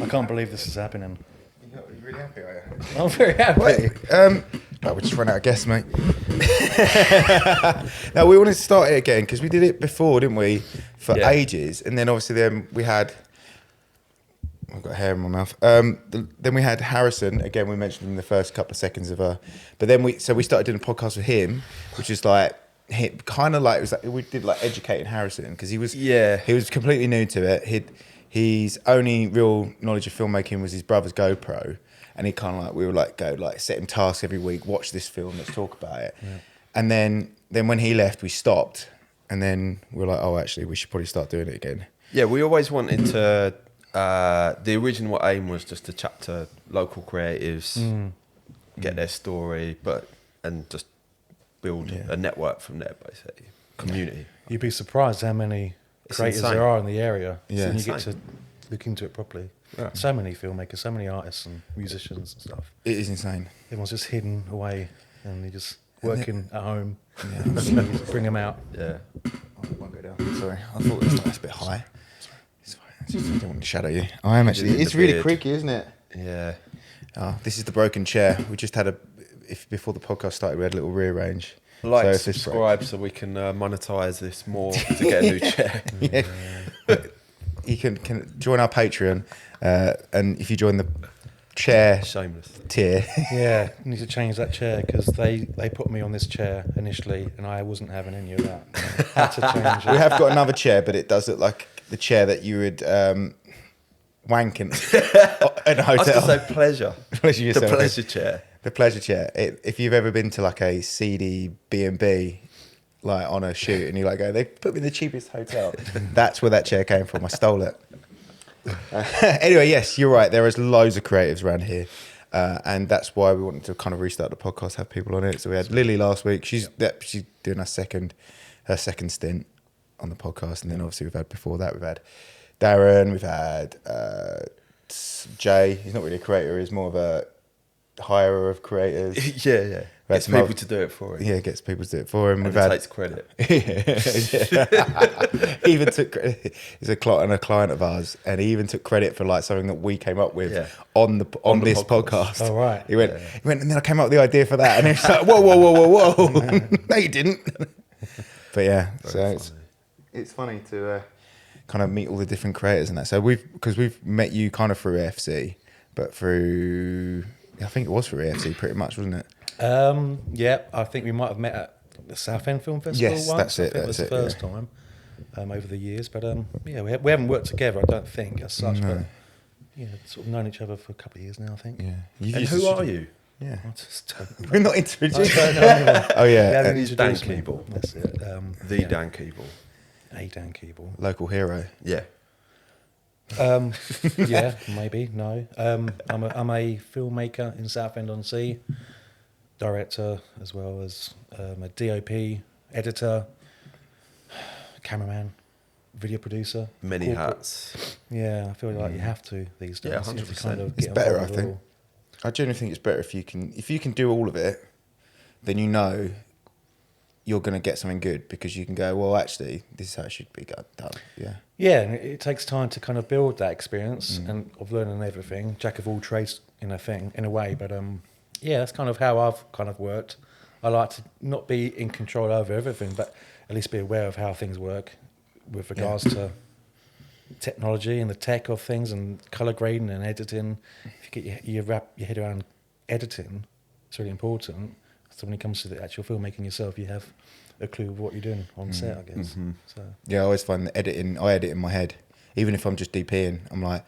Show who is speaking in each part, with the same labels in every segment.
Speaker 1: I can't believe this is happening.
Speaker 2: You're really happy, are you?
Speaker 1: I'm very happy.
Speaker 2: Well, we just ran out of guests, mate. No, we wanted to start it again because we did it before, didn't we? For ages, and then obviously then we had. I've got hair in my mouth. Then we had Harrison again. We mentioned him in the first couple of seconds of but then we started doing a podcast with him, which is like kind of like it was like we did like educating Harrison because he was completely new to it. His only real knowledge of filmmaking was his brother's GoPro, and he kind of like we were like go like set him tasks every week. Watch this film. Let's talk about it. Yeah. And then when he left, we stopped, and then we were like, oh, actually, we should probably start doing it again.
Speaker 3: Yeah, we always wanted to. The original aim was just to chat to local creatives, get their story, and just build a network from there, basically. Community.
Speaker 1: You'd be surprised how many creators there are in the area.
Speaker 2: Yeah.
Speaker 1: So you get to look into it properly. Yeah. So many filmmakers, so many artists and musicians and stuff.
Speaker 2: It is insane.
Speaker 1: Everyone's just hidden away and you're just working at home. Yeah. And you just bring them out.
Speaker 3: Yeah.
Speaker 2: Oh, it won't go down. Sorry. I thought it was a bit high. I don't want to shadow you. I am actually. It's really creaky, isn't it?
Speaker 3: Yeah.
Speaker 2: Oh, this is the broken chair. We just had before the podcast started, we had a little rearrange.
Speaker 3: Like, subscribe so we can monetize this more to get a new chair.
Speaker 2: Yeah. But you can join our Patreon, and if you join the chair tier.
Speaker 1: Yeah, you need to change that chair because they put me on this chair initially and I wasn't having any of that. I had to change it.
Speaker 2: We have got another chair, but it does look like the chair that you would wank in a hotel.
Speaker 3: I was going to say pleasure.
Speaker 2: Pleasure yourself.
Speaker 3: The pleasure chair.
Speaker 2: The pleasure chair. If you've ever been to like a seedy B&B, like on a shoot, and you like go, they put me in the cheapest hotel. That's where that chair came from. I stole it. Anyway, yes, you're right. There is loads of creatives around here, and that's why we wanted to kind of restart the podcast, have people on it. So we had Lily last week. She's doing her second stint on the podcast, and then obviously we've had Darren, we've had Jay. He's not really a creator; he's more of a hirer of creators.
Speaker 3: Yeah. Gets people to do it for him.
Speaker 2: Yeah, gets people to do it for him.
Speaker 3: And takes credit.
Speaker 2: He even took credit. He's a client of ours, and he even took credit for like something that we came up with on this podcast.
Speaker 1: Oh right.
Speaker 2: He went, and then I came up with the idea for that, and it's like, whoa. No, you didn't. But yeah, it's funny to kind of meet all the different creators and that. So because we've met you kind of through AFC, but I think it was through AFC pretty much, wasn't it?
Speaker 1: Yeah, I think we might have met at the Southend Film Festival once.
Speaker 2: That's it.
Speaker 1: That was the first time over the years. But yeah, we haven't worked together, I don't think, as such. No. But yeah, sort of known each other for a couple of years now, I think.
Speaker 2: Yeah.
Speaker 3: And who are you?
Speaker 2: Yeah.
Speaker 1: I just don't know.
Speaker 2: We're not introduced.
Speaker 1: I don't know anyone.
Speaker 2: Oh yeah.
Speaker 3: He's Dan Keeble.
Speaker 1: That's it.
Speaker 3: Dan Keeble.
Speaker 1: Dan Keeble.
Speaker 2: Local hero.
Speaker 3: Yeah.
Speaker 1: Yeah, maybe. No. I'm a filmmaker in Southend-on-Sea. Director as well as a DOP, editor, cameraman, video producer.
Speaker 3: Many hats.
Speaker 1: Yeah, I feel like you have to these days.
Speaker 3: Yeah, 100%.
Speaker 1: Kind of
Speaker 2: It's better, I think. I genuinely think it's better if you can do all of it, then you know you're going to get something good because you can go, well, actually, this is how it should be done. Yeah.
Speaker 1: Yeah, and it takes time to kind of build that experience and of learning everything. Jack of all trades in a way, but yeah, that's kind of how I've kind of worked. I like to not be in control over everything, but at least be aware of how things work with regards to technology and the tech of things and colour grading and editing. If you get wrap your head around editing, it's really important. So when it comes to the actual filmmaking yourself, you have a clue of what you're doing on set, I guess. Mm-hmm. So
Speaker 2: yeah, I always find that I edit in my head. Even if I'm just DPing, I'm like,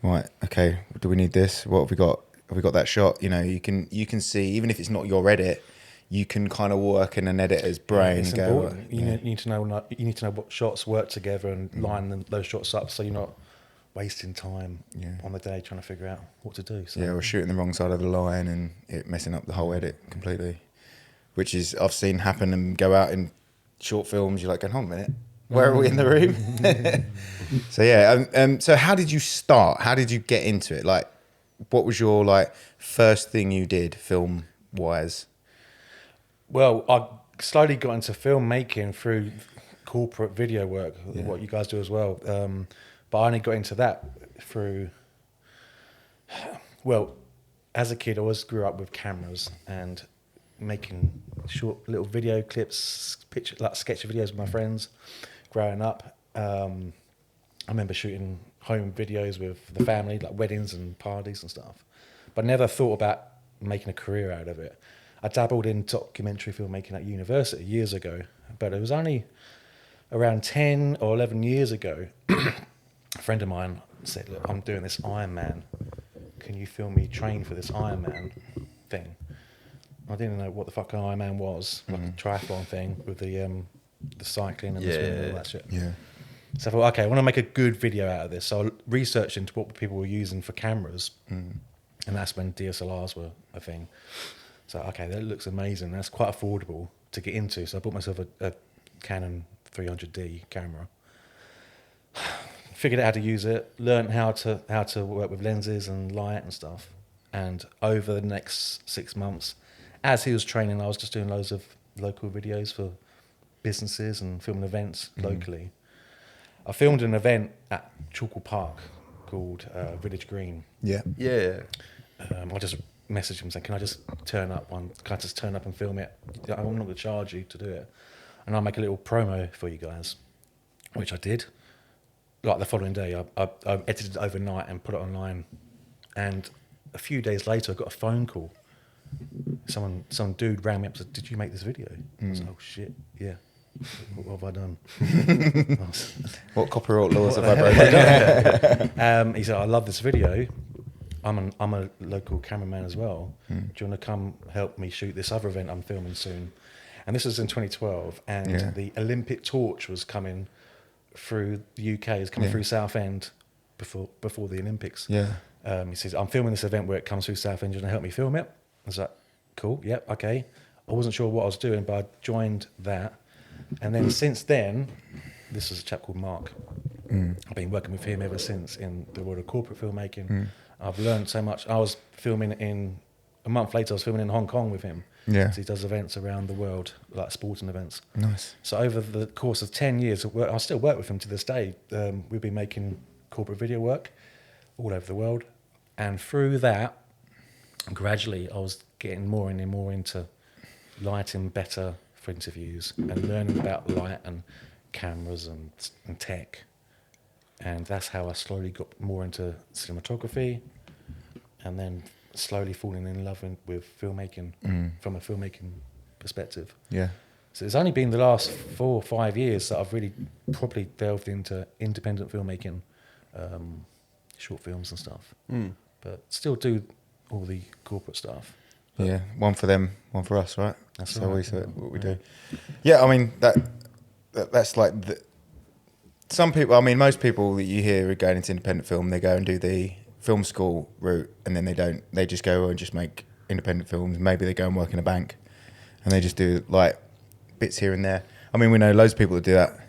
Speaker 2: right, okay, do we need this? What have we got? Have we got that shot? You know, you can see, even if it's not your edit, you can kind of work in an editor's brain.
Speaker 1: It's important. You need to know what shots work together and line those shots up, so you're not wasting time on the day trying to figure out what to do. So.
Speaker 2: Yeah, or shooting the wrong side of the line and it messing up the whole edit completely, which is I've seen happen and go out in short films. You're like, hold on a minute, where are we in the room? So yeah, so how did you start? How did you get into it? Like, what was your first thing you did film wise?
Speaker 1: Well, I slowly got into filmmaking through corporate video work, what you guys do as well. But I only got into that through Well, as a kid, I always grew up with cameras and making short little video clips, like sketch videos with my friends. Growing up, I remember shooting home videos with the family, like weddings and parties and stuff. But never thought about making a career out of it. I dabbled in documentary filmmaking at university years ago, but it was only around 10 or 11 years ago. A friend of mine said, "Look, I'm doing this Iron Man. Can you film me train for this Iron Man thing?" I didn't know what the fuck an Iron Man was, like a triathlon thing with the cycling and the swimming and all that shit.
Speaker 2: Yeah.
Speaker 1: So I thought, okay, I want to make a good video out of this. So I researched into what people were using for cameras, and that's when DSLRs were a thing. So, okay, that looks amazing. That's quite affordable to get into. So I bought myself a Canon 300D camera. Figured out how to use it, learned how to work with lenses and light and stuff. And over the next 6 months, as he was training, I was just doing loads of local videos for businesses and filming events locally. I filmed an event at Chalkle Park called Village Green.
Speaker 2: Yeah.
Speaker 3: Yeah.
Speaker 1: I just messaged him saying, "Can I just turn up and film it? I'm not going to charge you to do it, and I'll make a little promo for you guys," which I did. Like the following day, I edited it overnight and put it online, and a few days later, I got a phone call. Some dude rang me up and said, "Did you make this video?" I was like, "Oh shit, yeah. What have I done?"
Speaker 2: What copyright laws have I broken?
Speaker 1: He said, "I love this video. I'm a local cameraman as well. Do you want to come help me shoot this other event I'm filming soon?" And this was in 2012, and the Olympic torch was coming through the UK. It was coming through Southend before the Olympics.
Speaker 2: Yeah.
Speaker 1: He says, "I'm filming this event where it comes through Southend. Do you want to help me film it?" I was like, "Cool, yep, okay." I wasn't sure what I was doing, but I joined that. And then since then, this is a chap called Mark. I've been working with him ever since in the world of corporate filmmaking. I've learned so much. I was filming a month later, I was filming in Hong Kong with him.
Speaker 2: Yeah.
Speaker 1: So he does events around the world, like sporting events.
Speaker 2: Nice.
Speaker 1: So over the course of 10 years, I still work with him to this day. We've been making corporate video work all over the world. And through that, gradually, I was getting more and more into lighting better for interviews and learning about light and cameras and tech. And that's how I slowly got more into cinematography, and then slowly falling in love with filmmaking from a filmmaking perspective.
Speaker 2: Yeah.
Speaker 1: So it's only been the last 4 or 5 years that I've really probably delved into independent filmmaking, short films and stuff. But still do all the corporate stuff. But
Speaker 2: yeah, one for them, one for us, right?
Speaker 1: That's
Speaker 2: so
Speaker 1: right.
Speaker 2: always what we do. Yeah, I mean that's like some people. I mean, most people that you hear are going into independent film. They go and do the film school route, and then they don't. They just go and just make independent films. Maybe they go and work in a bank, and they just do like bits here and there. I mean, we know loads of people that do that.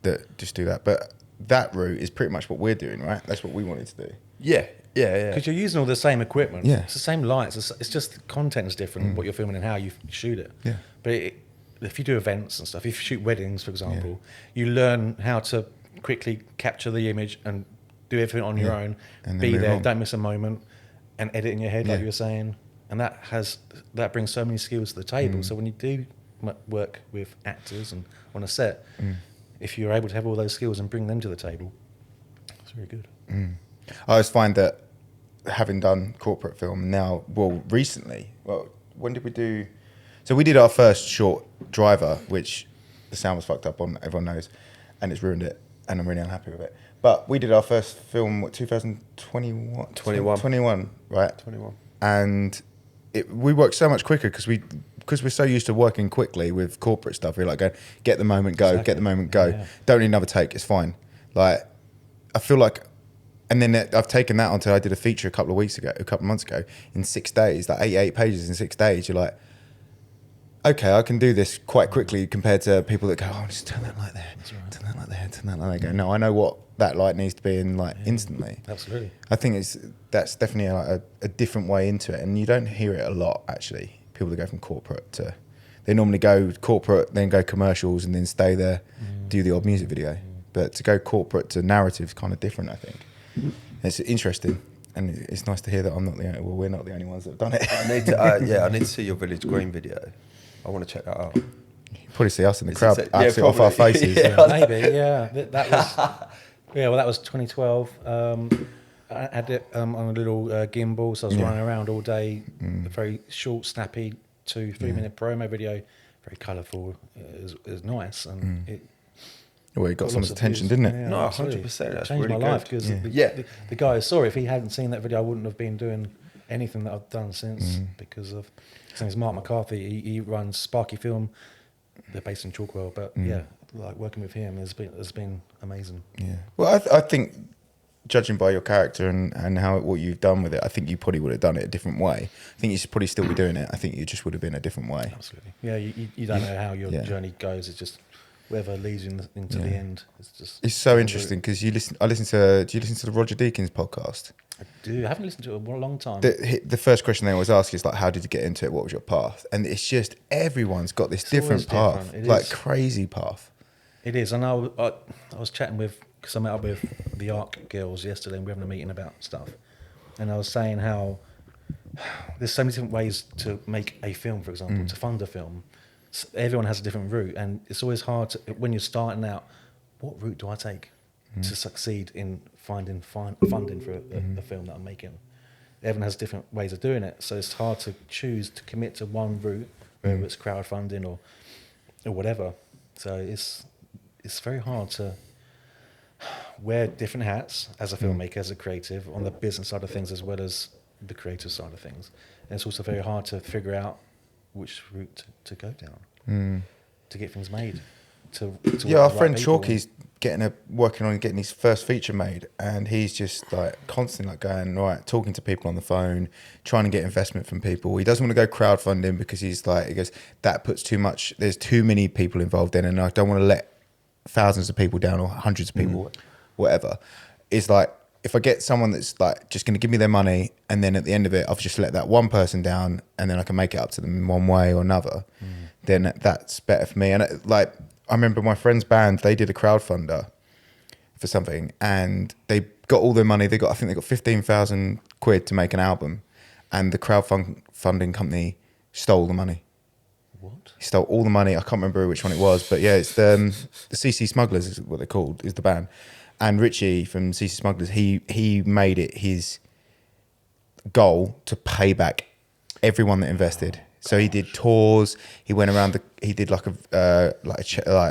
Speaker 2: That just do that, but that route is pretty much what we're doing, right? That's what we wanted to do.
Speaker 3: Yeah.
Speaker 1: because you're using all the same equipment.
Speaker 2: Yeah.
Speaker 1: It's the same lights. It's just the content is different, what you're filming and how you shoot it.
Speaker 2: Yeah.
Speaker 1: But if you do events and stuff, if you shoot weddings, for example, you learn how to quickly capture the image and do everything on your own,
Speaker 2: And then
Speaker 1: be
Speaker 2: move
Speaker 1: there,
Speaker 2: on.
Speaker 1: don't miss a moment, and edit in your head, like
Speaker 2: Yeah.
Speaker 1: you were saying. And that brings so many skills to the table. So when you do work with actors and on a set, if you're able to have all those skills and bring them to the table, it's very good.
Speaker 2: I always find that having done corporate film now, recently, when did we do? So we did our first short, Driver, which the sound was fucked up on, everyone knows, and it's ruined it, and I'm really unhappy with it. But we did our first film, 2021? 21, right?
Speaker 3: 21.
Speaker 2: And we worked so much quicker because we're so used to working quickly with corporate stuff. We're like, go, get the moment, go, get the moment, go.
Speaker 1: Yeah.
Speaker 2: Don't need another take, it's fine. Like, I feel like, and then I've taken that onto, I did a feature a couple of months ago, in 6 days, like 88 pages in 6 days. You're like, okay, I can do this quite quickly compared to people that go, oh, just turn that light there, turn that light there, turn that light there. No, I know what that light needs to be in, like, instantly.
Speaker 1: Absolutely.
Speaker 2: I think that's definitely like a different way into it, and you don't hear it a lot, actually. People that go from corporate to, they normally go corporate, then go commercials, and then stay there, do the odd music video. But to go corporate to narrative is kind of different, I think. It's interesting. and it's nice to hear that we're not the only ones that have done it.
Speaker 3: I need to, I need to see your Village Green video. I want to check that out.
Speaker 2: You probably see us in the
Speaker 3: Is
Speaker 2: crowd,
Speaker 3: it-
Speaker 2: absolutely
Speaker 3: yeah,
Speaker 2: off our
Speaker 3: probably.
Speaker 2: faces.
Speaker 3: Yeah.
Speaker 2: Yeah.
Speaker 1: Maybe, yeah. That was, yeah. Well, that was 2012. I had it on a little gimbal, so I was running around all day. A very short, snappy 2-3 minute promo video, very colourful. It was nice, and it.
Speaker 2: Well, it got
Speaker 1: Got
Speaker 2: someone's
Speaker 1: lots of
Speaker 2: attention,
Speaker 1: views.
Speaker 2: didn't it?
Speaker 1: Yeah,
Speaker 3: No,
Speaker 1: absolutely.
Speaker 3: 100%. That's
Speaker 1: Changed
Speaker 3: really
Speaker 1: my life
Speaker 3: good.
Speaker 1: because
Speaker 3: Yeah.
Speaker 1: the guy is sorry if he hadn't seen that video, I wouldn't have been doing anything that I've done since because of. His name's Mark McCarthy. He runs Sparky Film. They're based in Chalkwell, but yeah, like working with him has been amazing.
Speaker 2: Yeah. Well, I think, judging by your character and what you've done with it, I think you probably would have done it a different way. I think you should probably still be doing it. I think you just would have been a different way.
Speaker 1: Absolutely. Yeah, you don't know how your journey goes. It's just wherever leads you into the end. It's just.
Speaker 2: It's so interesting because do you listen to the Roger Deakins podcast?
Speaker 1: I do. I haven't listened to it in a long time.
Speaker 2: The first question they always ask is like, how did you get into it? What was your path? And it's just everyone's got this different
Speaker 1: always
Speaker 2: path,
Speaker 1: different. It
Speaker 2: like
Speaker 1: is.
Speaker 2: crazy path.
Speaker 1: It is, and I was chatting with, because I met up with the ARK girls yesterday, and we were having a meeting about stuff, and I was saying how there's so many different ways to make a film, for example, to fund a film. Everyone has a different route, and it's always hard to, when you're starting out, what route do I take to succeed in finding funding for a film that I'm making? Everyone has different ways of doing it, so it's hard to choose to commit to one route, whether it's crowdfunding or whatever. So it's very hard to wear different hats as a filmmaker, as a creative, on the business side of things as well as the creative side of things. And it's also very hard to figure out which route to go down to get things made. To
Speaker 2: Yeah, our
Speaker 1: work with the
Speaker 2: friend
Speaker 1: right people.
Speaker 2: Chalky's working on getting his first feature made, and he's just like constantly like going right, talking to people on the phone, trying to get investment from people. He doesn't want to go crowdfunding because he goes, that puts too much. There's too many people involved in, and I don't want to let thousands of people down or hundreds of people, whatever. It's like, if I get someone that's like just going to give me their money, and then at the end of it, I've just let that one person down, and then I can make it up to them in one way or another, then that's better for me. And I remember my friend's band, they did a crowdfunder for something, and they got all their money. I think they got 15,000 quid to make an album, and the crowdfunding company stole the money.
Speaker 1: What?
Speaker 2: He stole all the money. I can't remember which one it was, but yeah, it's the CC Smugglers is what they're called, is the band. And Richie from CC Smugglers, he made it his goal to pay back everyone that invested. So he did tours. He went around. He did like a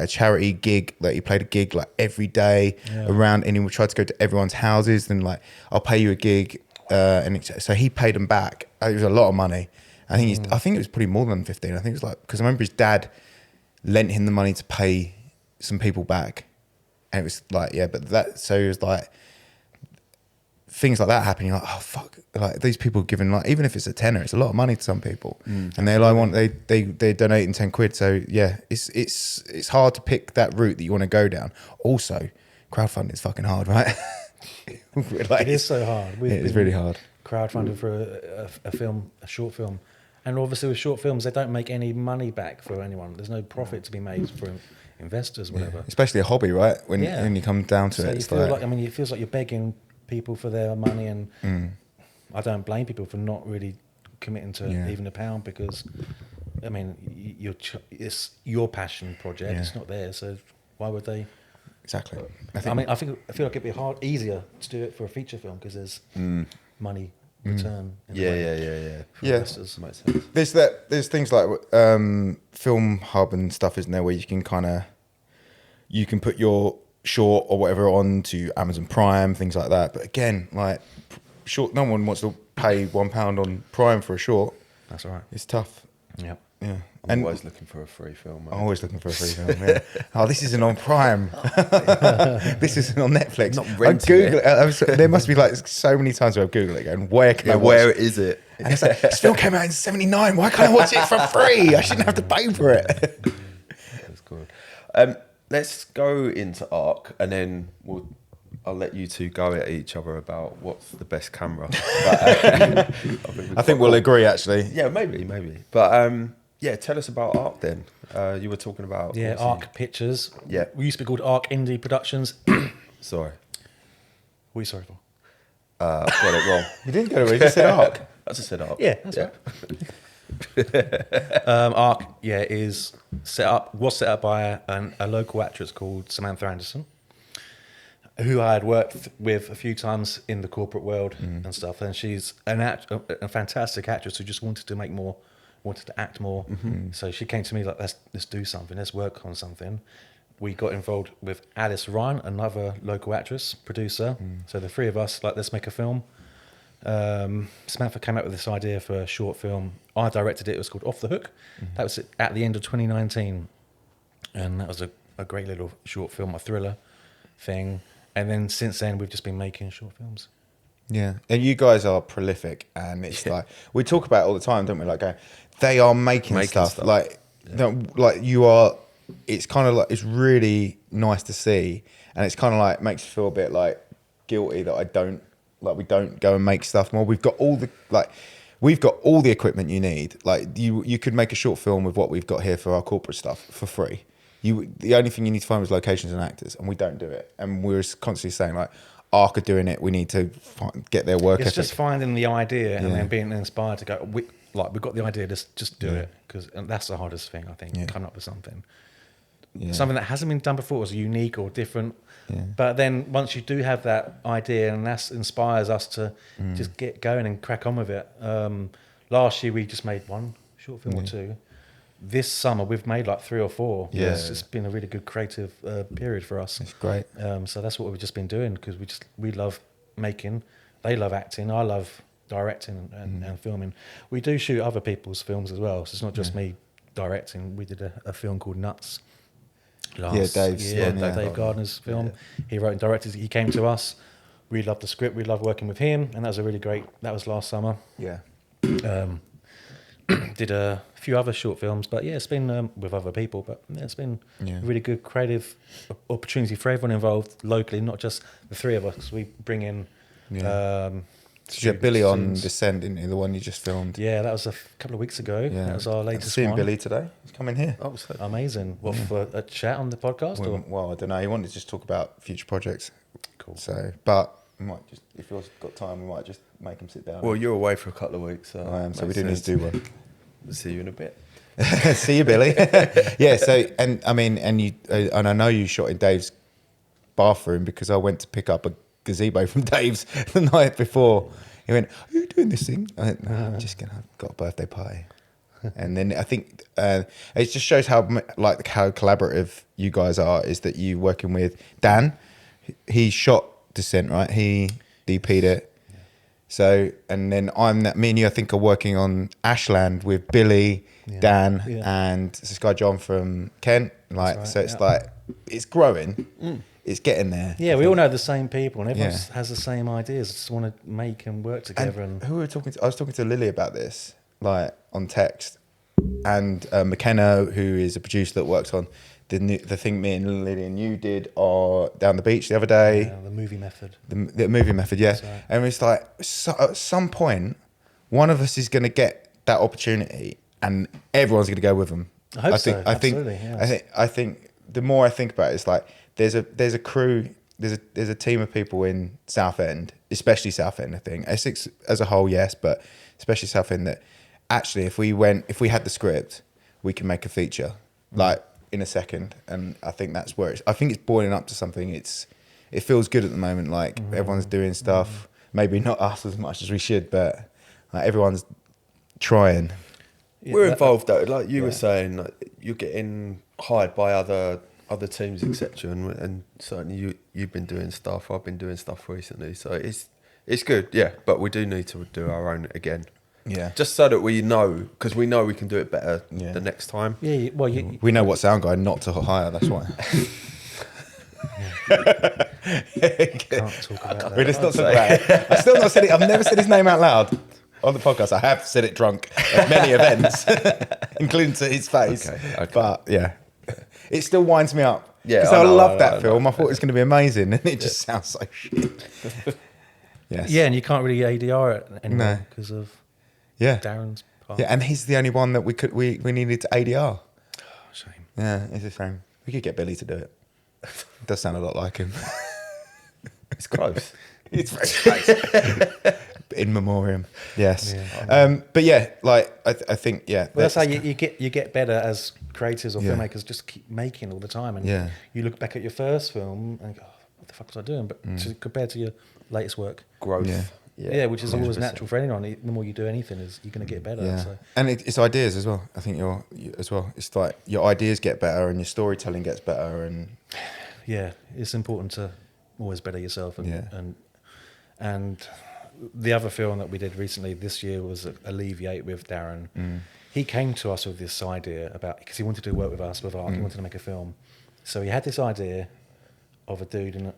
Speaker 2: charity gig. Like he played a gig like every day around, and he would try to go to everyone's houses. And like, I'll pay you a gig, so he paid them back. It was a lot of money. I think it was pretty more than 15. I think it was like, because I remember his dad lent him the money to pay some people back, and it was like, yeah, but that, so it was like things like that happening. You're like, oh fuck, like these people giving, like, even if it's a tenner, it's a lot of money to some people, and they're like, they're donating 10 quid. So yeah, it's hard to pick that route that you want to go down. Also, crowdfunding is fucking hard, right? Like,
Speaker 1: It is so hard.
Speaker 2: It is really hard.
Speaker 1: Crowdfunding for a short film. And obviously with short films, they don't make any money back for anyone. There's no profit to be made for investors, whatever.
Speaker 2: Especially a hobby, right? When you come down to
Speaker 1: so
Speaker 2: it,
Speaker 1: you
Speaker 2: it's
Speaker 1: feel
Speaker 2: like,
Speaker 1: it feels like you're begging people for their money, and I don't blame people for not really committing to even a pound, because I mean, it's your passion project. It's not theirs, so why would they?
Speaker 2: exactly.
Speaker 1: I feel like it'd be easier to do it for a feature film because there's money return. In a way for investors.
Speaker 3: Makes sense.
Speaker 2: There's things like Film Hub and stuff, isn't there, where you can put your short or whatever on to Amazon Prime, things like that. But again, like short, no one wants to pay £1 on Prime for a short.
Speaker 1: That's all right.
Speaker 2: It's tough.
Speaker 1: Yeah.
Speaker 2: Yeah.
Speaker 3: I'm always looking for a free film. Mate.
Speaker 2: I'm always looking for a free film. Yeah. Oh, this isn't on Prime. This isn't on Netflix.
Speaker 3: Not
Speaker 2: I
Speaker 3: renting
Speaker 2: Google it. There must be like so many times where I Google it going, where can I watch?
Speaker 3: Where is it?
Speaker 2: And it's like, this film came out in '79. Why can't I watch it for free? I shouldn't have to pay for it.
Speaker 3: That's good. Let's go into ARK, and then I'll let you two go at each other about what's the best camera. But,
Speaker 2: I think we'll agree, actually.
Speaker 3: Yeah, maybe. But yeah, tell us about ARK then. You were talking about
Speaker 1: ARK Pictures.
Speaker 3: Yeah.
Speaker 1: We used to be called ARK Indie Productions.
Speaker 3: Sorry.
Speaker 1: What are you sorry for?
Speaker 3: I've got it wrong.
Speaker 2: You didn't go to it. You just said ARK.
Speaker 3: I just said ARK.
Speaker 1: Yeah, that's right. ARK, was set up by a local actress called Samantha Anderson, who I had worked with a few times in the corporate world and stuff. And she's a fantastic actress who just wanted to make more, wanted to act more. So she came to me like, let's do something, let's work on something. We got involved with Alice Ryan, another local actress, producer. So the three of us, like, let's make a film. Samantha came up with this idea for a short film. I directed it. It was called Off the Hook. That was at the end of 2019. And that was a great little short film, a thriller thing. And then since then, we've just been making short films.
Speaker 2: Yeah, and you guys are prolific, and it's like we talk about it all the time, don't we? Like, they are making stuff. Like, like you are. It's kind of like, it's really nice to see, and it's kind of like makes you feel a bit like guilty that we don't go and make stuff more. We've got all the equipment you need. Like, you could make a short film with what we've got here for our corporate stuff for free. The only thing you need to find is locations and actors, and we don't do it. And we're constantly saying, like, ARK are doing it. We need to get their work ethic.
Speaker 1: It's just finding the idea and then being inspired to go. We've got the idea. Just do it, because that's the hardest thing, I think. Coming up with something that hasn't been done before, is unique or different. Yeah. But then once you do have that idea, and that inspires us to just get going and crack on with it. Last year we just made one short film or two. This summer we've made like 3 or 4.
Speaker 2: Yeah,
Speaker 1: it's been a really good creative period for us.
Speaker 2: It's great.
Speaker 1: So that's what we've just been doing, because we love making. They love acting. I love directing and filming. We do shoot other people's films as well, so it's not just me directing. We did a film called Nuts Dave Gardner's film. He wrote and directed. He came to us. We loved the script. We loved working with him, and that was that was last summer.
Speaker 2: Yeah.
Speaker 1: Did a few other short films, but it's been with other people. But it's been a really good creative opportunity for everyone involved locally, not just the three of us. We bring in.
Speaker 2: So Billy on Descent, didn't you? The one you just filmed.
Speaker 1: Yeah, that was a couple of weeks ago. Yeah. That was our latest
Speaker 2: one.
Speaker 1: I've
Speaker 2: seen Billy today. He's coming here.
Speaker 1: Oh, so amazing. What, for a chat on the podcast?
Speaker 2: Well, I don't know. He wanted to just talk about future projects.
Speaker 1: Cool.
Speaker 2: So, but we might just, if you've got time, we might just make him sit down.
Speaker 3: Well, you're away for a couple of weeks. So
Speaker 2: I am, so we do need to do one.
Speaker 3: See you in a bit.
Speaker 2: See you, Billy. Yeah. So, and I mean, and I know you shot in Dave's bathroom, because I went to pick up a gazebo from Dave's the night before. He went, "Are you doing this thing?" I went, "No, I'm just got a birthday party." And then I think it just shows how collaborative you guys are. Is that you working with Dan? He shot Descent, right? He DP'd it. Yeah. So, and then me and you, I think, are working on Ashland with Billy, Dan, and this guy John from Kent. Like, right, so it's like, it's growing. It's getting there.
Speaker 1: Yeah, we all know the same people, and everyone has the same ideas. Just want to make and work together. And
Speaker 2: who were we talking to? I was talking to Lily about this, like, on text, and McKenna, who is a producer that works on the thing me and Lily and you did down the beach the other day.
Speaker 1: The movie method.
Speaker 2: The movie method, yeah. Right. And it's like, at some point, one of us is going to get that opportunity, and everyone's going to go with them.
Speaker 1: I hope so. Absolutely, yes.
Speaker 2: I think the more I think about it, it's like, there's a crew, there's a team of people in Southend, especially Southend, I think. Essex as a whole, yes, but especially Southend, that actually if we had the script, we can make a feature like in a second. And I think that's where I think it's boiling up to something. It feels good at the moment, like everyone's doing stuff. Maybe not us as much as we should, but everyone's trying.
Speaker 3: We're involved though, like you were saying, like, you're getting hired by other teams, etc. And certainly you've been doing stuff. I've been doing stuff recently, so it's good. Yeah, but we do need to do our own again. Yeah, just so that we know, because we know we can do it better the next time.
Speaker 1: Yeah, well,
Speaker 2: we know what sound guy not to hire. That's why.
Speaker 1: Can't talk about that.
Speaker 2: We're just not talking about it. I've still not said it. I've never said his name out loud on the podcast. I have said it drunk at many events, including to his face. Okay. But yeah. It still winds me up. Yeah, because I love that film. I thought it was going to be amazing, and it just sounds so shit. Yes.
Speaker 1: Yeah, and you can't really ADR it anymore because of Darren's part.
Speaker 2: Yeah, and he's the only one that we needed to ADR.
Speaker 1: Oh, shame.
Speaker 2: Yeah, it's a shame. We could get Billy to do it. It does sound a lot like him.
Speaker 3: It's close.
Speaker 2: It's very close. In memoriam. Yes.
Speaker 1: Yeah.
Speaker 2: But yeah, like I think
Speaker 1: Well, that's how you get better as creators or filmmakers. Just keep making all the time, and you look back at your first film and go, oh, "What the fuck was I doing?" But compared to your latest work,
Speaker 3: Growth.
Speaker 1: Yeah, which is always
Speaker 3: 100%.
Speaker 1: natural for anyone. The more you do anything, you're going to get better.
Speaker 2: Yeah,
Speaker 1: So.
Speaker 2: and it's ideas as well. I think you as well. It's like your ideas get better and your storytelling gets better, and
Speaker 1: yeah, it's important to always better yourself. And the other film that we did recently this year was Alleviate with Darren. He came to us with this idea because he wanted to work with us with ARK. He wanted to make a film, so he had this idea of a dude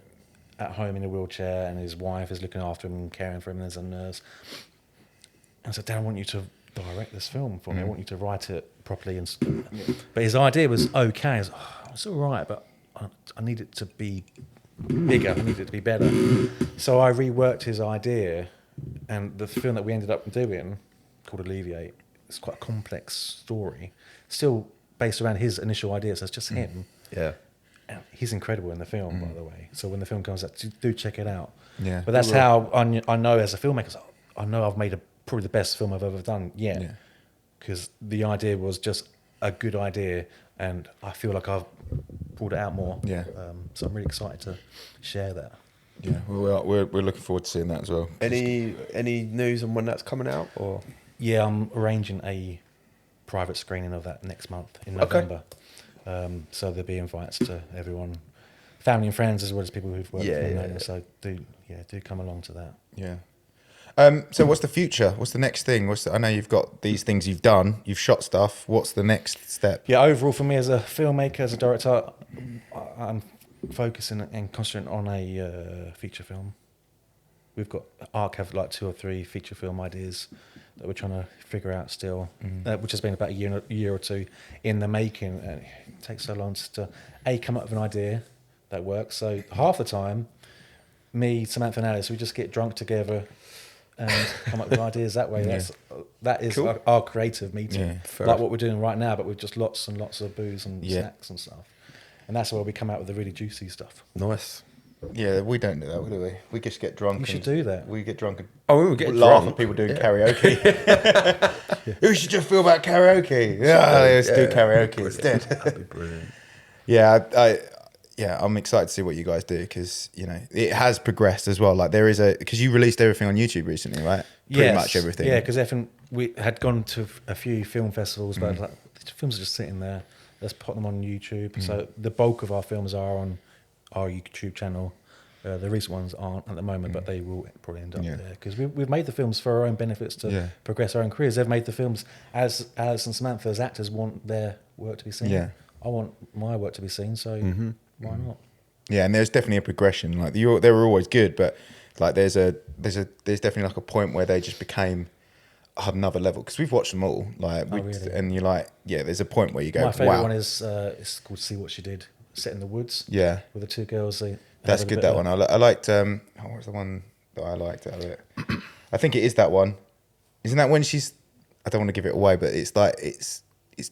Speaker 1: at home in a wheelchair, and his wife is looking after him and caring for him as a nurse. And I said, Darren, I want you to direct this film for me. I want you to write it properly. But his idea was okay. I was, it's all right, but I need it to be bigger. I need it to be better. So I reworked his idea, and the film that we ended up doing, called Alleviate, it's quite a complex story, still based around his initial idea. So it's just him.
Speaker 3: Yeah.
Speaker 1: And he's incredible in the film, by the way. So when the film comes out, do check it out.
Speaker 2: Yeah.
Speaker 1: But that's how I know as a filmmaker, I know I've made probably the best film I've ever done yet. Yeah. Because the idea was just a good idea, and I feel like I've pulled it out more.
Speaker 2: Yeah.
Speaker 1: So I'm really excited to share that.
Speaker 2: Yeah, we're looking forward to seeing that as well.
Speaker 3: Any news on when that's coming out? Or
Speaker 1: yeah, I'm arranging a private screening of that next month in November. So there'll be invites to everyone, family and friends, as well as people who've worked with me. So do come along to that.
Speaker 2: Yeah. So what's the future? What's the next thing? I know you've got these things you've done. You've shot stuff. What's the next step?
Speaker 1: Yeah, overall for me as a filmmaker, as a director, I'm focusing and concentrating on a feature film. We've got ARK have like 2 or 3 feature film ideas that we're trying to figure out still, which has been about a year or 2 in the making. And it takes so long to come up with an idea that works. So half the time, me, Samantha and Alice, we just get drunk together and come up with ideas that way. That is
Speaker 3: cool.
Speaker 1: our creative meeting,
Speaker 2: Yeah,
Speaker 1: like what we're doing right now, but with just lots and lots of booze and snacks and stuff. And that's where we come out with the really juicy stuff.
Speaker 3: nice.
Speaker 2: Yeah, we don't do that, do we? We just get drunk.
Speaker 1: You should do that.
Speaker 2: We get drunk and
Speaker 3: We get
Speaker 2: laugh
Speaker 3: drunk.
Speaker 2: at people doing karaoke. Who should just feel about karaoke? Let's do karaoke instead.
Speaker 3: That'd be brilliant.
Speaker 2: I'm excited to see what you guys do, because it has progressed as well. Like there is because you released everything on YouTube recently, right? Pretty much everything.
Speaker 1: Yeah, because we had gone to a few film festivals, but like, the films are just sitting there. Let's put them on YouTube. So the bulk of our films are on our YouTube channel. The recent ones aren't at the moment, but they will probably end up there, because we've made the films for our own benefits to progress our own careers. They've made the films as Alice and Samantha as actors want their work to be seen. Yeah. I want my work to be seen, so why not? Yeah,
Speaker 2: and there's definitely a progression. Like they were always good, but like there's definitely like a point where they just became another level, because we've watched them all. Like,
Speaker 1: really?
Speaker 2: And you're like, there's a point where you go,
Speaker 1: my favourite
Speaker 2: wow.
Speaker 1: one is it's called See What She Did, set in the woods.
Speaker 2: Yeah,
Speaker 1: with the 2 girls.
Speaker 2: That's good. That one I liked. What was the one that I liked out of it? I think it is that one. Isn't that when she's? I don't want to give it away, but it's like it's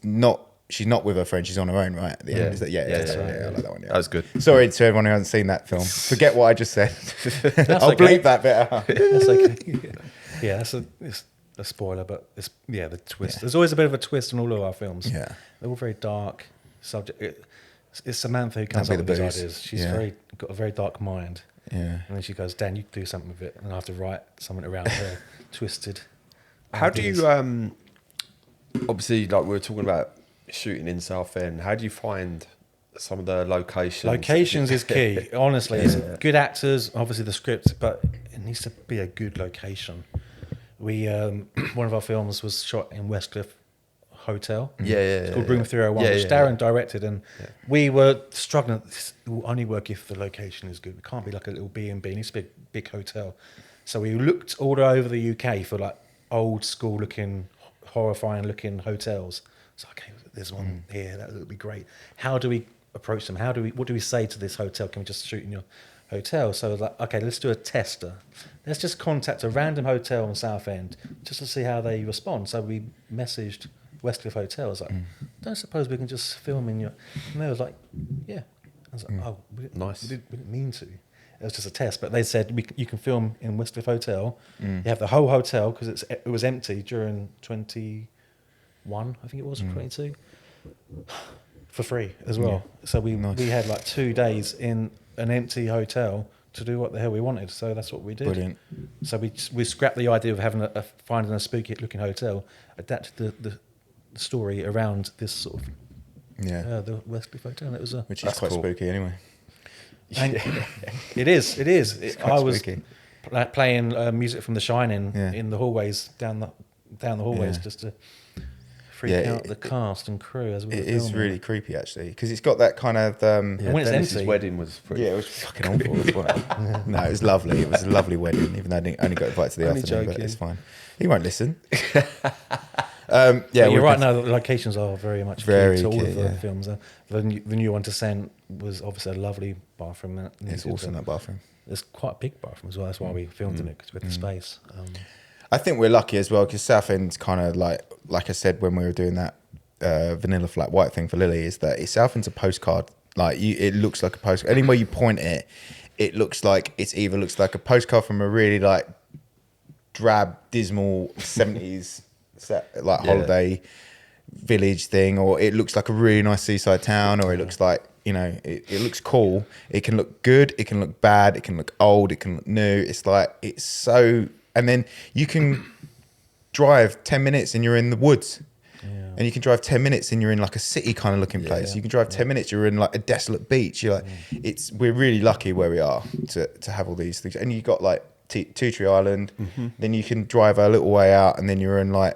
Speaker 2: not. She's not with her friend. She's on her own, right? At the end. Is that? Yeah, I like that one. Yeah.
Speaker 3: That was good.
Speaker 2: Sorry to everyone who hasn't seen that film. Forget what I just said. I'll bleep that bit out.
Speaker 1: That's okay. Yeah, it's a spoiler, but it's the twist. Yeah. There's always a bit of a twist in all of our films.
Speaker 2: Yeah,
Speaker 1: they're all very dark subject. It's Samantha who comes up with these ideas. She's got a very dark mind. Yeah, and then she goes, Dan, you do something with it, and I have to write something around her twisted.
Speaker 3: How do you obviously, like we were talking about shooting in Southend, how do you find some of the locations?
Speaker 1: Locations is key, honestly. It's good actors, obviously the script, but it needs to be a good location. We one of our films was shot in Westcliff Hotel. It's called Room 301, which Darren directed, and we were struggling. It will only work if the location is good. It can't be like a little B&B. It needs to be a big hotel. So we looked all over the UK for like old school looking, horrifying looking hotels. So okay, there's one here that would be great. How do we approach them? What do we say to this hotel? Can we just shoot in your hotel? So like, okay, let's do a tester. Let's just contact a random hotel in Southend just to see how they respond. So we messaged Westcliff Hotel. I was like, don't suppose we can just film in your... And they was like, yeah. I was like, oh,
Speaker 3: nice.
Speaker 1: We didn't mean to. It was just a test, but they said you can film in Westcliff Hotel. You have the whole hotel because it was empty during 21, I think it was, 22, for free as well. So we had like 2 days in an empty hotel to do what the hell we wanted. So that's what we did.
Speaker 2: Brilliant.
Speaker 1: So we scrapped the idea of having finding a spooky looking hotel, adapted the story around this sort of the Westcliff Hotel. And it was
Speaker 2: which is quite spooky anyway.
Speaker 1: And it is. I was
Speaker 2: spooky.
Speaker 1: playing music from The Shining in the hallways down the hallways just to freak out the cast and crew as we were
Speaker 2: It is
Speaker 1: filming.
Speaker 2: really creepy actually because it's got that kind of.
Speaker 1: And when it's
Speaker 3: Dennis's
Speaker 1: empty,
Speaker 3: wedding was pretty.
Speaker 2: Yeah, it was fucking awful. As well. No, it was lovely. It was a lovely wedding, even though I only got invited to the
Speaker 1: Only
Speaker 2: afternoon, but
Speaker 1: joking.
Speaker 2: it's fine. He won't listen.
Speaker 1: But you're right. Now the locations are very much
Speaker 2: Very
Speaker 1: key to all
Speaker 2: key,
Speaker 1: of the films. The new one, Descent, was obviously a lovely bathroom.
Speaker 2: It's awesome, that bathroom.
Speaker 1: It's quite a big bathroom as well. That's why we filmed in it, because we had the space.
Speaker 2: I think we're lucky as well because Southend's kind of like I said when we were doing that vanilla flat white thing for Lily, is that Southend's a postcard. Like it looks like a postcard. Anywhere you point it, it looks like either looks like a postcard from a really like drab, dismal 70s holiday village thing, or it looks like a really nice seaside town, or it looks like, you know, it looks cool. It can look good, it can look bad, it can look old, it can look new. It's like, it's so, and then you can drive 10 minutes and you're in the woods. And you can drive 10 minutes and you're in like a city kind of looking place. You can drive 10 minutes, you're in like a desolate beach. You're like, we're really lucky where we are to have all these things. And you got like Two Tree Island, then you can drive a little way out and then you're in like,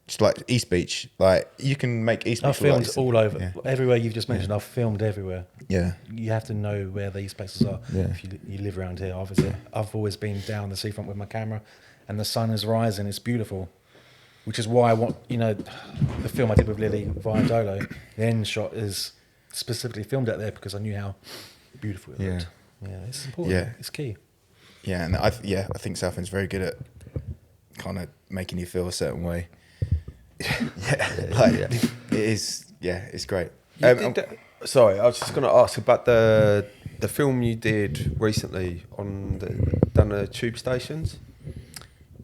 Speaker 2: just like East Beach. Like you can make East Beach.
Speaker 1: I've filmed
Speaker 2: like,
Speaker 1: all over. Everywhere you've just mentioned, I've filmed everywhere.
Speaker 2: Yeah.
Speaker 1: You have to know where these places are. If you live around here, obviously. I've always been down the seafront with my camera and the sun is rising. It's beautiful. Which is why I want, you know, the film I did with Lily via Dolo, the end shot is specifically filmed out there because I knew how beautiful it looked. Yeah, it's important. Yeah. It's key.
Speaker 2: Yeah, and I think Southend's very good at kind of making you feel a certain way. It is. Yeah, it's great.
Speaker 3: Sorry, I was just going to ask about the film you did recently down the tube stations.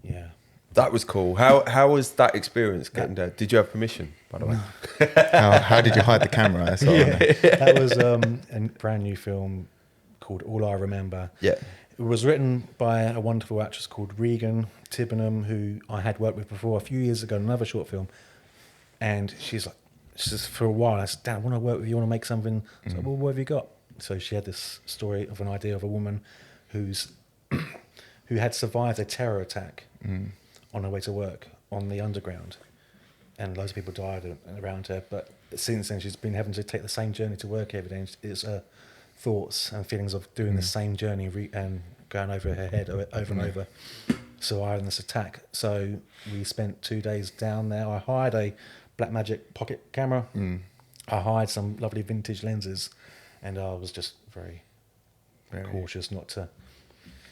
Speaker 1: Yeah.
Speaker 3: That was cool. How was that experience getting there? Did you have permission, by the way?
Speaker 2: How did you hide the camera? That's what I know.
Speaker 1: That was a brand new film called All I Remember.
Speaker 3: Yeah.
Speaker 1: It was written by a wonderful actress called Regan Tibbenham, who I had worked with before a few years ago in another short film. And she's for a while, I said, Dad, I want to work with you, I want to make something. So, well, what have you got? So she had this story of an idea of a woman who had survived a terror attack on her way to work on the underground. And loads of people died around her. But since then, she's been having to take the same journey to work every day. It's thoughts and feelings of doing the same journey and going over her head over and over, surviving this attack. So we spent 2 days down there. I hired a Blackmagic pocket camera. I hired some lovely vintage lenses, and I was just very, very cautious not to.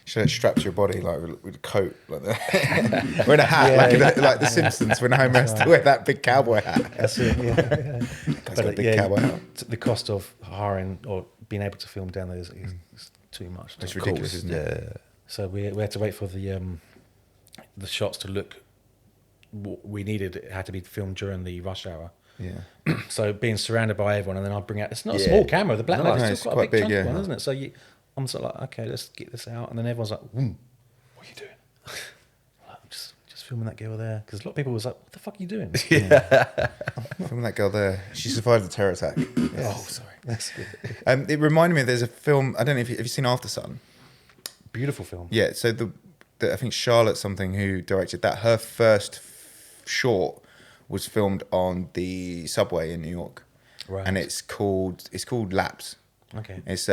Speaker 2: Should have strapped to your body like with a coat, like that. Wearing a hat, like the Simpsons when Homer has to wear that big cowboy hat.
Speaker 1: That's it. Yeah.
Speaker 2: Got a big cowboy hat.
Speaker 1: The cost of hiring or being able to film down there is too much.
Speaker 2: It's ridiculous, isn't it?
Speaker 3: Yeah.
Speaker 1: So we had to wait for the shots to look what we needed. It had to be filmed during the rush hour.
Speaker 2: Yeah.
Speaker 1: So being surrounded by everyone, and then I'll bring out. It's not a small camera. The Blackmagic is
Speaker 2: it's
Speaker 1: quite a big chunky
Speaker 2: yeah.
Speaker 1: one, isn't it? So I'm sort of like, okay, let's get this out, and then everyone's like, what are you doing? I'm just filming that girl there, because a lot of people was like, what the fuck are you doing?
Speaker 2: Filming that girl there. She survived the terror attack.
Speaker 1: Oh, sorry. That's good.
Speaker 2: It reminded me. There's a film. I don't know if you've seen After Sun.
Speaker 1: Beautiful film.
Speaker 2: Yeah. So I think Charlotte something who directed that. Her first short was filmed on the subway in New York,
Speaker 1: Right.
Speaker 2: and it's called Laps.
Speaker 1: Okay.
Speaker 2: It's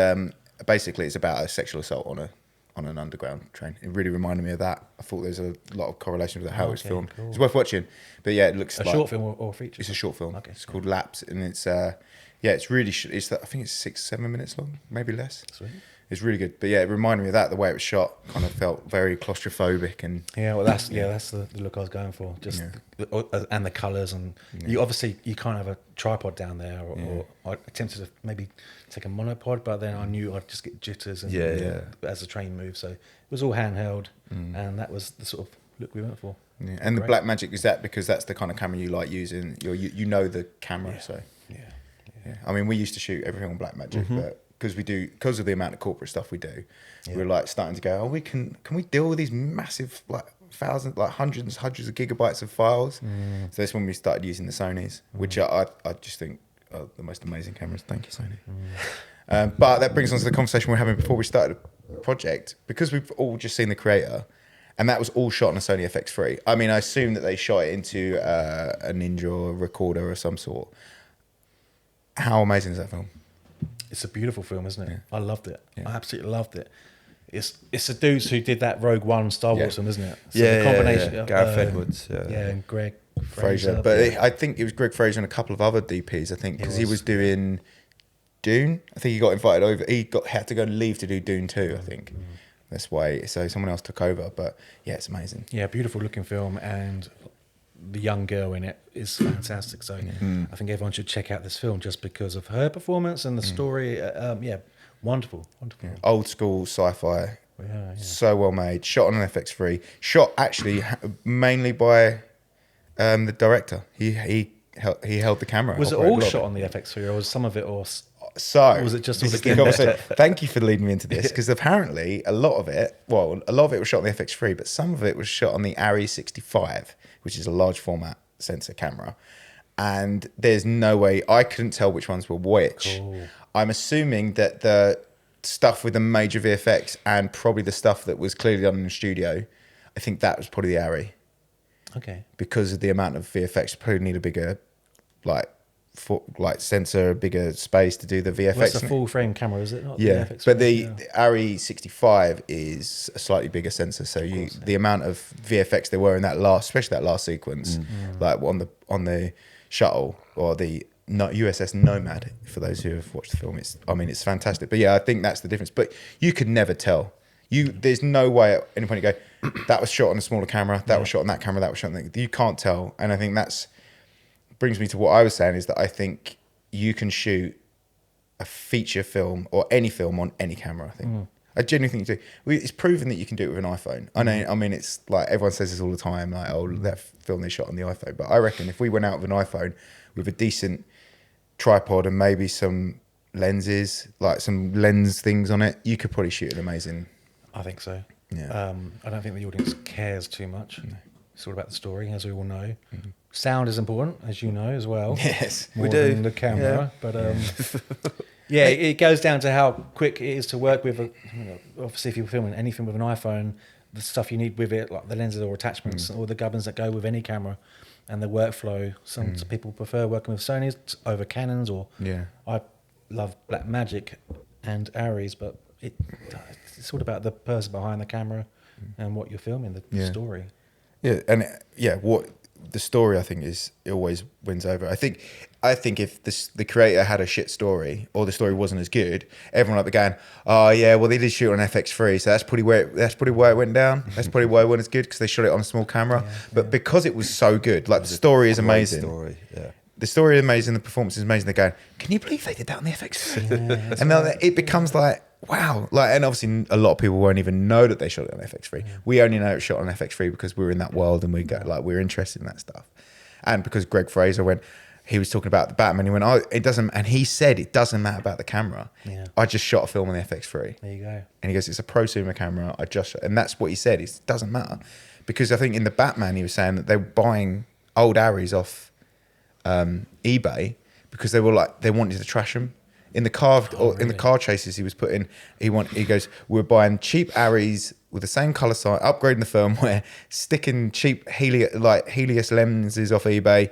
Speaker 2: basically it's about a sexual assault on an underground train. It really reminded me of that. I thought there's a lot of correlation with how it's filmed.
Speaker 1: Cool.
Speaker 2: It's worth watching. But yeah, it looks
Speaker 1: A
Speaker 2: like
Speaker 1: short film or a feature?
Speaker 2: It's a short film.
Speaker 1: Okay.
Speaker 2: It's called Laps, and it's it's really I think it's 6-7 minutes long, maybe less.
Speaker 1: Sweet.
Speaker 2: It's really good. But yeah, it reminded me of that. The way it was shot kind of felt very claustrophobic and
Speaker 1: Yeah, well, that's the look I was going for. Just and the colours, and you can't have a tripod down there, or I attempted to maybe take a monopod, but then I knew I'd just get jitters and as the train moved. So it was all handheld, and that was the sort of look we went for.
Speaker 2: Yeah. And the Blackmagic, is that because that's the kind of camera you like using? You know the camera, so yeah. I mean, we used to shoot everything on Blackmagic, but because of the amount of corporate stuff we do, we're like starting to go, can we deal with these massive like thousands, like hundreds of gigabytes of files? So that's when we started using the Sonys, which I just think are the most amazing cameras. Thank you, Sony. But that brings us to the conversation we were having before we started the project, because we've all just seen the Creator, and that was all shot on a Sony FX3. I mean, I assume that they shot it into a Ninja recorder of some sort. How amazing is that film?
Speaker 1: It's a beautiful film, isn't it? Yeah. I loved it. Yeah. I absolutely loved it. It's the dudes who did that Rogue One Star Wars film, isn't it? So the combination.
Speaker 3: Gareth Edwards.
Speaker 1: And Greg
Speaker 2: Fraser. But I think it was Greg Fraser and a couple of other DPs, I think, because he was doing Dune. I think he got invited over. Had to go and leave to do Dune 2, I think. That's why. So someone else took over. But yeah, it's amazing. Yeah,
Speaker 1: beautiful looking film, and the young girl in it is fantastic. So I think everyone should check out this film just because of her performance and the story. Wonderful.
Speaker 2: Yeah. Old school sci-fi. So well made. Shot on an FX3. Shot actually mainly by the director. He held the camera.
Speaker 1: Was it all shot on the FX3, or was some of it
Speaker 2: So
Speaker 1: was it just
Speaker 2: thank you for leading me into this, because apparently a lot of it was shot on the FX3, but some of it was shot on the ARRI 65, which is a large format sensor camera. And there's no way, I couldn't tell which ones were which. Cool. I'm assuming that the stuff with the major VFX and probably the stuff that was clearly done in the studio, I think that was probably the ARRI.
Speaker 1: Okay.
Speaker 2: Because of the amount of VFX, you probably need a bigger sensor, a bigger space to do the VFX.
Speaker 1: Well, it's a full frame camera, is it not?
Speaker 2: Yeah, but the ARRI 65 is a slightly bigger sensor, so the amount of VFX there were in that especially that last sequence, like on the shuttle or the USS Nomad. For those who have watched the film, it's fantastic. But yeah, I think that's the difference. But you could never tell. There's no way at any point you go, that was shot on a smaller camera, that was shot on that camera, that was shot on that. You can't tell, and I think that's brings me to what I was saying, is that I think you can shoot a feature film or any film on any camera. I think I genuinely think you do. It's proven that you can do it with an iPhone. I mean, it's like everyone says this all the time, like, oh, that film they shot on the iPhone. But I reckon if we went out with an iPhone with a decent tripod and maybe some lenses, like some lens things on it, you could probably shoot an amazing.
Speaker 1: I think so.
Speaker 2: Yeah.
Speaker 1: I don't think the audience cares too much. No. It's all about the story, as we all know. Sound is important, as you know, as well.
Speaker 2: Yes,
Speaker 1: more we do. Than the camera, but it goes down to how quick it is to work with. Obviously, if you're filming anything with an iPhone, the stuff you need with it, like the lenses or attachments, or the gubbins that go with any camera, and the workflow. Some people prefer working with Sonys over Canons, or I love Blackmagic and ARRIs, but it's all about the person behind the camera and what you're filming, the story.
Speaker 2: Yeah, and what the story, I think, it always wins over. I think if the creator had a shit story, or the story wasn't as good, everyone would be going, oh yeah, well they did shoot on FX3, so that's probably why it went down. That's probably why it wasn't as good, because they shot it on a small camera. But because it was so good, like the story is amazing. The story is amazing, the performance is amazing. They're going, can you believe they did that on the FX3? And then it becomes like, wow. Like, and obviously a lot of people won't even know that they shot it on FX3. We only know it shot on FX3 because we were in that world and we're interested in that stuff. And because Greg Fraser he was talking about the Batman, he went, oh, it doesn't, and he said it doesn't matter about the camera. Yeah. I just shot a film on the FX3.
Speaker 1: There you go.
Speaker 2: And he goes, it's a prosumer camera. And that's what he said. It doesn't matter. Because I think in the Batman, he was saying that they were buying old ARRIs off eBay because they wanted to trash them in the car in the car chases he was putting. He goes, we're buying cheap ARRIs with the same color size, upgrading the firmware, sticking cheap Helios lenses off eBay,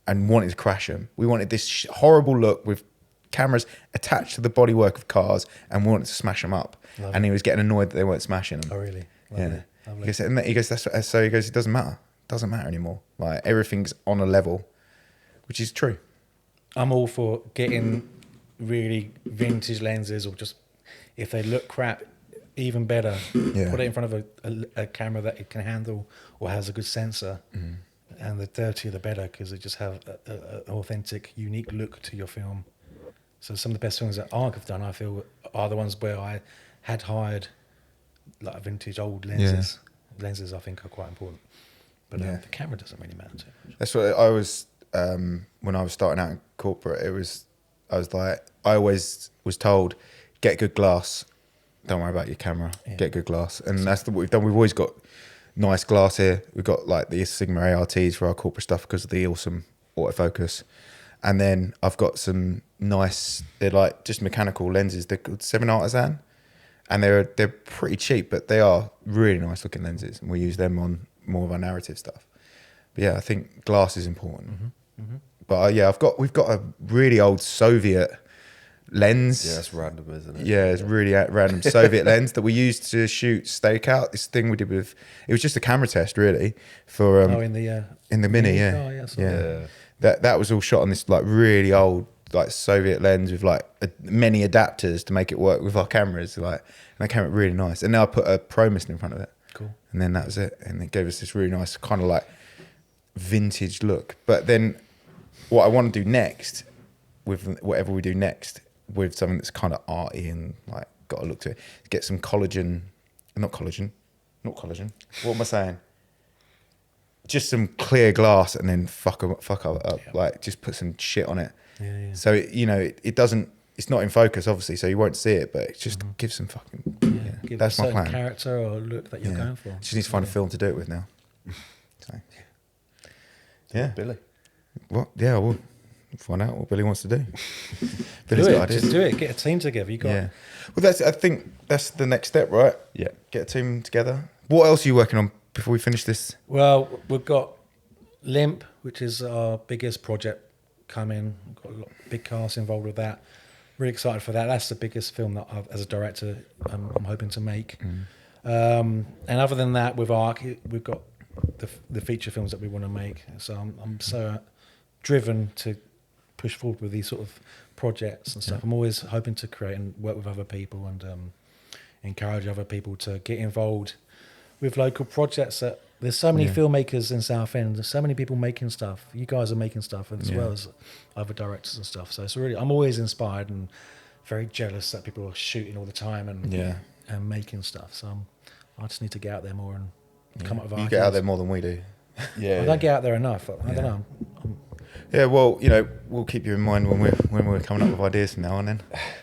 Speaker 2: and wanted to crash them. We wanted this horrible look with cameras attached to the bodywork of cars, and we wanted to smash them up. Lovely. And he was getting annoyed that they weren't smashing them.
Speaker 1: Oh really? Lovely.
Speaker 2: Yeah. He goes, it doesn't matter. It doesn't matter anymore. Like, everything's on a level. Which is true.
Speaker 1: I'm all for getting really vintage lenses, or just If they look crap, even better.
Speaker 2: Yeah.
Speaker 1: Put it in front of a camera that it can handle or has a good sensor. And the dirtier the better, because it just have an authentic, unique look to your film. So some of the best films that ARK have done, I feel, are the ones where I had hired like vintage old lenses. Lenses, I think, are quite important. But the camera doesn't really matter too much.
Speaker 2: That's what I was when I was starting out in corporate. I always was told, get good glass. Don't worry about your camera.
Speaker 1: Yeah.
Speaker 2: Get good glass, and that's what we've done. We've always got nice glass here. We've got like the Sigma ARTs for our corporate stuff because of the awesome autofocus. And then I've got some nice, they're like just mechanical lenses. They're called 7 Artisan, and they're pretty cheap, but they are really nice looking lenses, and we use them on more of our narrative stuff. But yeah, I think glass is important. But we've got a really old Soviet lens.
Speaker 3: Yeah, it's random, isn't it?
Speaker 2: Yeah, it's really random Soviet lens that we used to shoot Stakeout. This thing we did with, it was just a camera test really for
Speaker 1: in the
Speaker 2: Mini,
Speaker 1: car,
Speaker 2: That was all shot on this like really old like Soviet lens with like many adapters to make it work with our cameras. Like, and that came out really nice. And then I put a Pro Mist in front of it.
Speaker 1: Cool.
Speaker 2: And then that was it. And it gave us this really nice kind of like vintage look. But then what I want to do next with whatever we do next with something that's kind of arty and like got a look to it, get some not collagen. What am I saying? Just some clear glass and then fuck up.
Speaker 1: Yeah.
Speaker 2: Like just put some shit on it.
Speaker 1: Yeah.
Speaker 2: So it doesn't. It's not in focus, obviously, so you won't see it. But it just gives some fucking.
Speaker 1: Give
Speaker 2: that's
Speaker 1: a
Speaker 2: my
Speaker 1: certain
Speaker 2: plan.
Speaker 1: character or look that you're going for.
Speaker 2: Just need to find a film to do it with now. So, yeah.
Speaker 3: Billy.
Speaker 2: What? Yeah, we'll find out what Billy wants to do.
Speaker 1: Do it. Just do it. Get a team together. You got.
Speaker 2: Yeah. Well, I think that's the next step, right?
Speaker 3: Yeah.
Speaker 2: Get a team together. What else are you working on before we finish this?
Speaker 1: Well, we've got Limp, which is our biggest project coming. We've got a lot, big cast involved with that. Really excited for that. That's the biggest film that I've, as a director, I'm hoping to make. And other than that, with ARK, we've got the feature films that we want to make. So I'm so driven to push forward with these sort of projects and stuff. I'm always hoping to create and work with other people and encourage other people to get involved with local projects. That there's so many filmmakers in Southend. There's so many people making stuff. You guys are making stuff as well as other directors and stuff. So it's really, I'm always inspired and very jealous that people are shooting all the time and making stuff. So I just need to get out there more and come up with ideas.
Speaker 2: You get out there more than we do.
Speaker 3: Yeah.
Speaker 1: I don't get out there enough. I don't know.
Speaker 2: Yeah, well, we'll keep you in mind when we're coming up with ideas from now on then.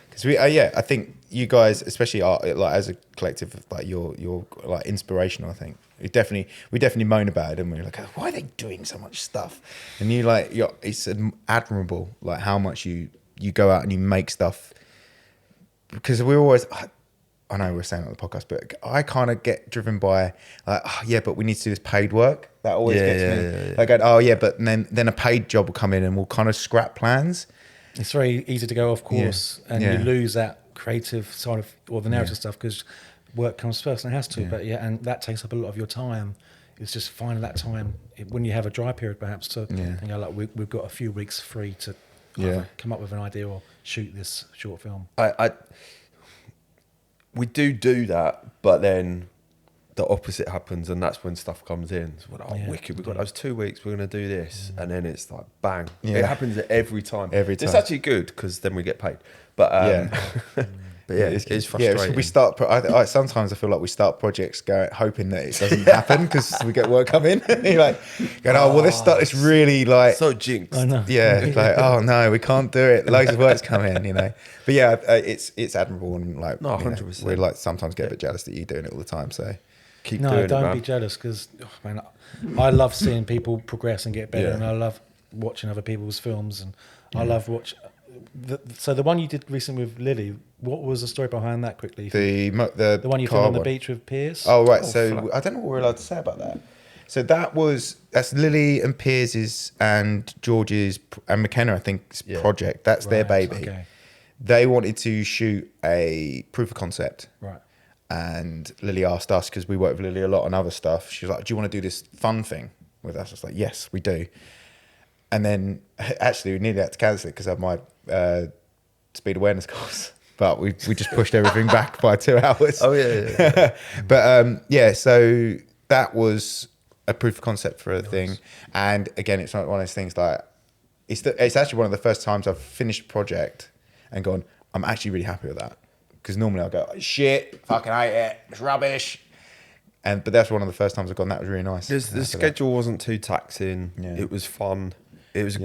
Speaker 2: Because I think you guys, especially like as a collective, like you're like inspirational. I think we definitely moan about it, and we're like, why are they doing so much stuff? And it's admirable, like how much you go out and you make stuff. Because we're always, I know we're saying it on the podcast, but I kind of get driven by like, but we need to do this paid work. That always gets me. Like, but then a paid job will come in and we'll kind of scrap plans.
Speaker 1: It's very easy to go off course and you lose that creative side of or the narrative stuff because work comes first and it has to. But and that takes up a lot of your time. It's just finding that time when you have a dry period, perhaps to like we've got a few weeks free to come up with an idea or shoot this short film.
Speaker 3: We do that, but then the opposite happens, and that's when stuff comes in. So wicked! We've got those 2 weeks. We're going to do this, and then it's like bang!
Speaker 2: Yeah.
Speaker 3: It happens every time.
Speaker 2: It's
Speaker 3: actually good because then we get paid. But but it's frustrating.
Speaker 2: Yeah, we start. I sometimes I feel like we start projects hoping that it doesn't happen because we get work come in. You're like, going, let's start this really like
Speaker 3: so jinxed.
Speaker 1: I know.
Speaker 2: Yeah, it's like, oh no, we can't do it. Loads of work's come in, But yeah, it's admirable and like,
Speaker 3: 100%.
Speaker 2: We like sometimes get a bit jealous that you're doing it all the time. So
Speaker 3: keep doing it,
Speaker 1: don't
Speaker 3: man.
Speaker 1: be jealous because man, I love seeing people progress and get better, and I love watching other people's films, and I love watch. So the one you did recently with Lily, what was the story behind that? Quickly,
Speaker 2: the
Speaker 1: one you filmed on the beach with Piers.
Speaker 2: Oh right, so I don't know what we're allowed to say about that. So that's Lily and Piers's and George's and McKenna, I think, project. That's their baby.
Speaker 1: Okay.
Speaker 2: They wanted to shoot a proof of concept.
Speaker 1: Right.
Speaker 2: And Lily asked us, because we work with Lily a lot on other stuff, she was like, do you want to do this fun thing with us? I was like, yes, we do. And then actually we nearly had to cancel it because of my speed awareness course. but we just pushed everything back by 2 hours.
Speaker 3: Oh yeah.
Speaker 2: But so that was a proof of concept for a thing. And again, it's not one of those things like it's actually one of the first times I've finished a project and gone, I'm actually really happy with that. Because normally I'll go, shit, fucking hate it, it's rubbish. But that's one of the first times I've gone, that was really nice.
Speaker 3: The schedule wasn't too taxing.
Speaker 2: Yeah.
Speaker 3: It was fun. It was a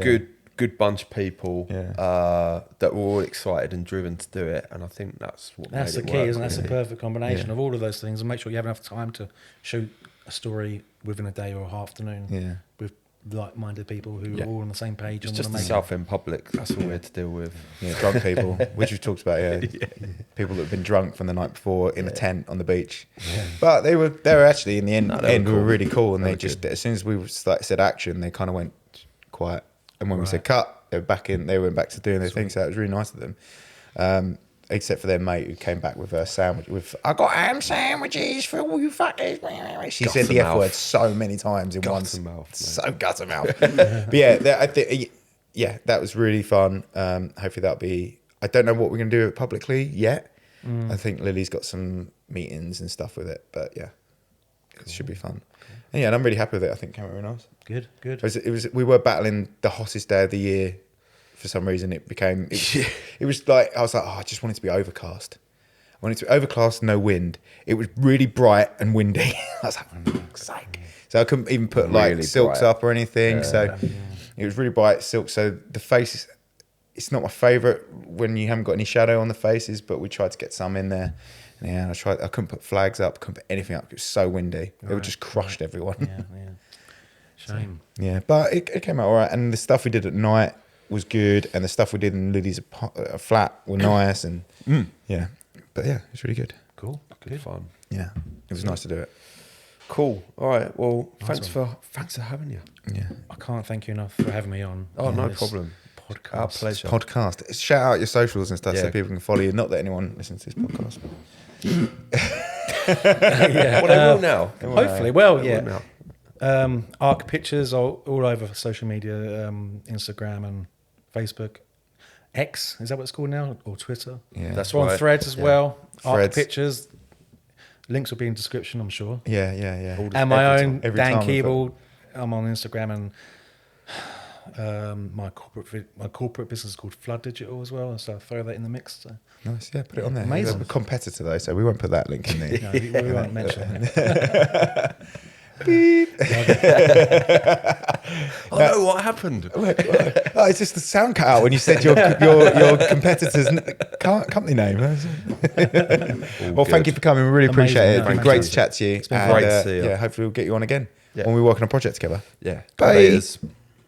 Speaker 3: good bunch of people that were all excited and driven to do it. And I think that's what
Speaker 1: that's the
Speaker 3: made it
Speaker 1: key,
Speaker 3: work,
Speaker 1: isn't it? That's the
Speaker 3: really.
Speaker 1: perfect combination of all of those things, and make sure you have enough time to shoot a story within a day or a afternoon with like-minded people who are all on the same page.
Speaker 3: It's
Speaker 1: and
Speaker 3: just the
Speaker 1: make
Speaker 3: Southend public. That's all we had to deal with.
Speaker 2: Yeah, drunk people, which we've talked about. People that have been drunk from the night before in a tent on the beach. But they were actually in the end. We were really cool, and they just as soon as we said action, they kind of went quiet. And when we said cut, they were back in. They went back to doing their thing. So it was really nice of them. Except for their mate who came back with a sandwich with, I got ham sandwiches for all you fuckers. She said the F word so many times in one mouth. So gutter mouth. But I think that was really fun. Hopefully that'll be. I don't know what we're going to do publicly yet. I think Lily's got some meetings and stuff with it, but it should be fun. And and I'm really happy with it. I think it came out really nice.
Speaker 1: Good.
Speaker 2: It was. We were battling the hottest day of the year. For some reason, it was like I was like, I just wanted to be overcast. I wanted to be overcast, no wind. It was really bright and windy. I was like, for fuck's sake. So I couldn't even put like silks up or anything. So it was really bright silk. So the face, it's not my favourite when you haven't got any shadow on the faces, but we tried to get some in there. And I couldn't put flags up, couldn't put anything up. It was so windy. It just crushed everyone.
Speaker 1: Yeah. Shame.
Speaker 2: So, but it came out all right. And the stuff we did at night was good, and the stuff we did in Lily's flat were nice, and but it's really good.
Speaker 1: Cool, good
Speaker 3: fun.
Speaker 2: Yeah, it was nice to do it.
Speaker 3: Cool. All right. Well,
Speaker 1: Nice
Speaker 3: thanks for having you.
Speaker 2: Yeah.
Speaker 1: I can't thank you enough for having me on.
Speaker 3: Oh, no
Speaker 1: this
Speaker 3: problem.
Speaker 1: Podcast.
Speaker 3: Our pleasure.
Speaker 2: Podcast. Shout out your socials and stuff so
Speaker 3: Yeah.
Speaker 2: people can follow you. Not that anyone listens to this podcast.
Speaker 3: Well, they will now.
Speaker 1: Hopefully, well,
Speaker 3: They will now.
Speaker 1: ARK pictures are all over social media, Instagram and Facebook. X, is that what it's called now? Or Twitter?
Speaker 2: Yeah,
Speaker 3: That's
Speaker 1: We're on
Speaker 3: right.
Speaker 1: Threads as well. ARK
Speaker 2: Threads.
Speaker 1: pictures. Links will be in the description, I'm sure.
Speaker 2: Yeah.
Speaker 1: And my
Speaker 2: Every
Speaker 1: own,
Speaker 2: time- every
Speaker 1: Dan
Speaker 2: time we put-
Speaker 1: Keeble. I'm on Instagram, and my corporate business is called Flood Digital as well. So I throw that in the mix. So.
Speaker 2: Nice, yeah, put it on there.
Speaker 1: Amazing.
Speaker 2: We're a competitor though, so we won't put that link in there.
Speaker 1: No, we won't mention it.
Speaker 3: Oh no! What happened?
Speaker 2: Oh, it's just the sound cut out when you said your competitor's company name. Well, thank you for coming. We really appreciate it. It's been
Speaker 1: Amazing.
Speaker 2: great to chat to you. It's
Speaker 3: been great to see you.
Speaker 2: Yeah, hopefully we'll get you on again
Speaker 3: Yeah.
Speaker 2: when we work on a project together.
Speaker 3: Yeah.
Speaker 2: Bye.
Speaker 3: Laters.